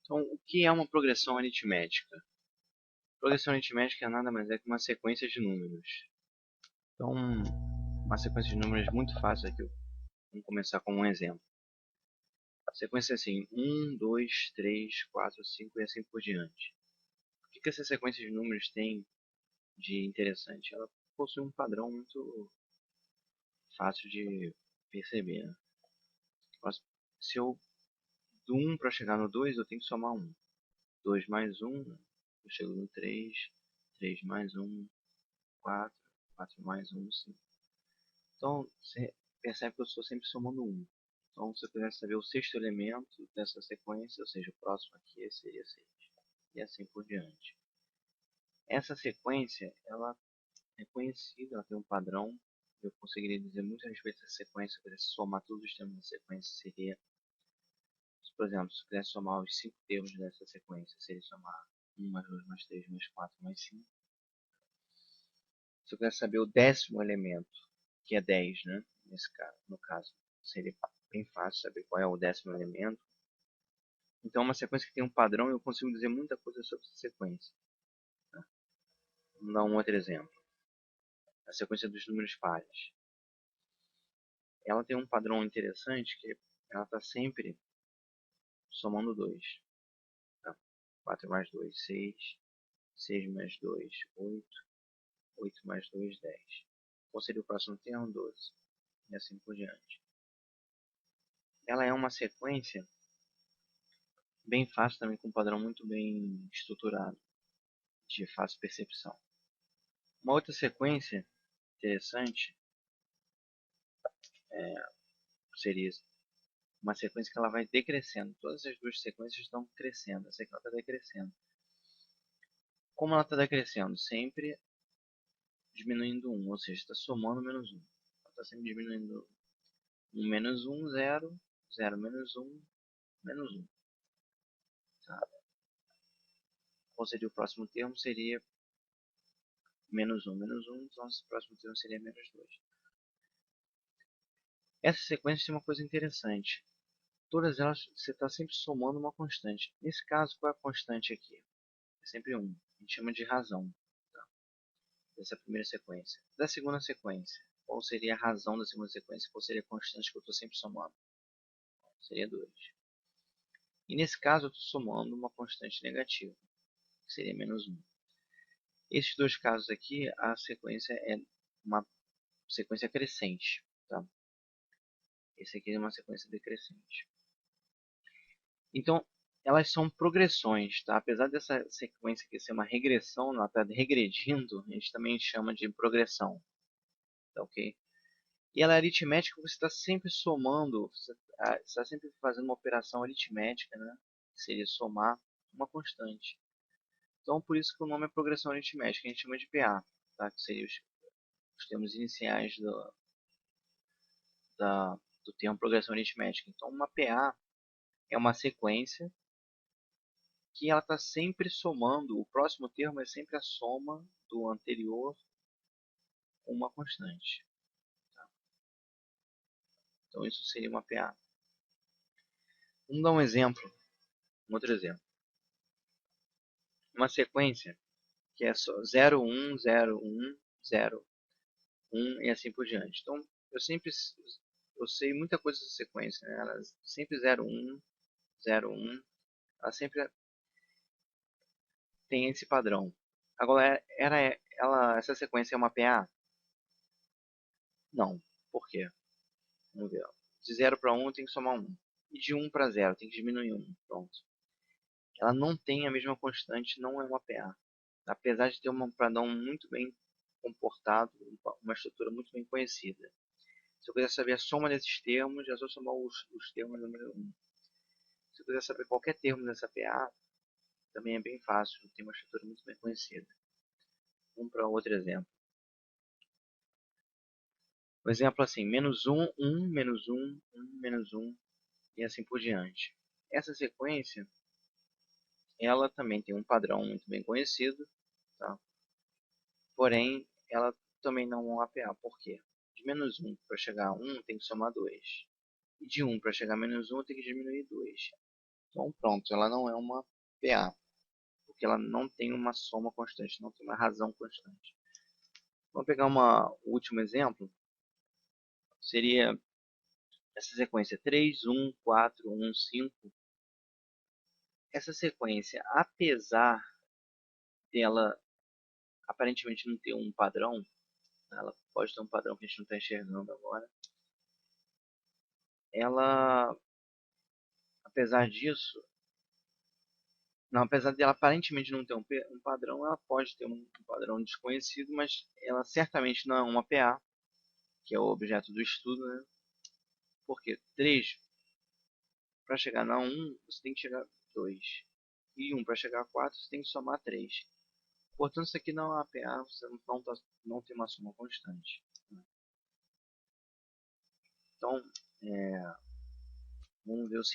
Então, o que é uma progressão aritmética? Progressão aritmética é nada mais é que uma sequência de números. Então, uma sequência de números muito fácil aqui. Vamos começar com um exemplo. A sequência é assim, 1, 2, 3, 4, 5 e assim por diante. O que essa sequência de números tem de interessante? Ela possui um padrão muito fácil de perceber, né? Se eu do 1 para chegar no 2, eu tenho que somar 1. 2 mais 1, eu chego no 3. 3 mais 1, 4. 4 mais 1, 5. Então, você percebe que eu estou sempre somando 1. Então, se eu quisesse saber o sexto elemento dessa sequência, ou seja, o próximo aqui seria 6. E assim por diante. Essa sequência, ela é conhecida, ela tem um padrão. Eu conseguiria dizer muito a respeito dessa sequência. Se eu quisesse somar todos os termos da sequência, seria, por exemplo, se eu quisesse somar os 5 termos dessa sequência, seria somar 1 mais 2 mais 3 mais 4 mais 5. Se eu quisesse saber o décimo elemento, que é 10, né? No caso, seria bem fácil saber qual é o décimo elemento. Então, é uma sequência que tem um padrão e eu consigo dizer muita coisa sobre essa sequência. Tá? Vamos dar um outro exemplo. A sequência dos números pares. Ela tem um padrão interessante que ela está sempre somando 2. Tá? 4 mais 2, 6. 6 mais 2, 8. 8 mais 2, 10. Qual seria o próximo termo? 12. E assim por diante. Ela é uma sequência bem fácil também, com um padrão muito bem estruturado, de fácil percepção. Uma outra sequência interessante seria uma sequência que ela vai decrescendo. Todas as duas sequências estão crescendo. Essa aqui ela está decrescendo. Como ela está decrescendo? Sempre diminuindo 1, ou seja, está somando menos 1. Ela está sempre diminuindo 1 menos 1, 0, 0 menos 1, menos 1. Tá? Qual seria o próximo termo? Seria menos 1, menos 1, então o próximo termo seria menos 2. Essa sequência tem uma coisa interessante. Todas elas você está sempre somando uma constante. Nesse caso, qual é a constante aqui? É sempre 1. A gente chama de razão. Tá? Dessa primeira sequência. Da segunda sequência, qual seria a razão da segunda sequência? Qual seria a constante que eu estou sempre somando? Seria 2. E nesse caso, eu estou somando uma constante negativa, que seria menos 1. Esses dois casos aqui, a sequência é uma sequência crescente. Tá? Esse aqui é uma sequência decrescente. Então, elas são progressões, tá? Apesar dessa sequência aqui ser uma regressão, ela está regredindo, a gente também chama de progressão, tá ok? E ela é aritmética, você está sempre somando, você está sempre fazendo uma operação aritmética, né? Que seria somar uma constante. Então, por isso que o nome é progressão aritmética, a gente chama de PA, tá? Que seriam os termos iniciais do termo progressão aritmética. Então, uma PA é uma sequência que ela está sempre somando, o próximo termo é sempre a soma do anterior com uma constante. Tá? Então isso seria uma PA. Vamos dar um exemplo, um outro exemplo. Uma sequência que é só 0, 1, 0, 1, 0, 1 e assim por diante. Então eu sei muita coisa dessa sequência, né? Ela sempre 0, 1, 0, 1, ela sempre tem esse padrão. Agora, essa sequência é uma PA? Não. Por quê? Vamos ver. De 0 para 1 tem que somar 1. E de 1 para 0 tem que diminuir 1. Pronto. Ela não tem a mesma constante, não é uma PA. Apesar de ter um padrão muito bem comportado, uma estrutura muito bem conhecida. Se eu quiser saber a soma desses termos, é só somar os termos número 1. Se eu quiser saber qualquer termo dessa PA, também é bem fácil, tem uma estrutura muito bem conhecida. Vamos para outro exemplo. Um exemplo assim, menos 1, 1, menos 1, 1, menos 1, e assim por diante. Essa sequência ela também tem um padrão muito bem conhecido, tá? Porém, ela também não é um APA. Por quê? De menos 1 para chegar a 1 tem que somar 2. E de 1 para chegar a menos 1 tem que diminuir 2. Então pronto, ela não é uma PA, porque ela não tem uma soma constante, não tem uma razão constante. Vamos pegar um último exemplo, seria essa sequência 3, 1, 4, 1, 5. Essa sequência, apesar dela aparentemente não ter um padrão, ela pode ter um padrão que a gente não está enxergando agora, ela, apesar disso, não, apesar dela aparentemente não ter um padrão, ela pode ter um padrão desconhecido, mas ela certamente não é uma PA, que é o objeto do estudo, né? Porque 3, para chegar na 1, você tem que chegar a 2. E 1 para chegar a 4, você tem que somar 3. Portanto, isso aqui não é uma PA, você não tem uma soma constante. Então, vamos ver o seguinte.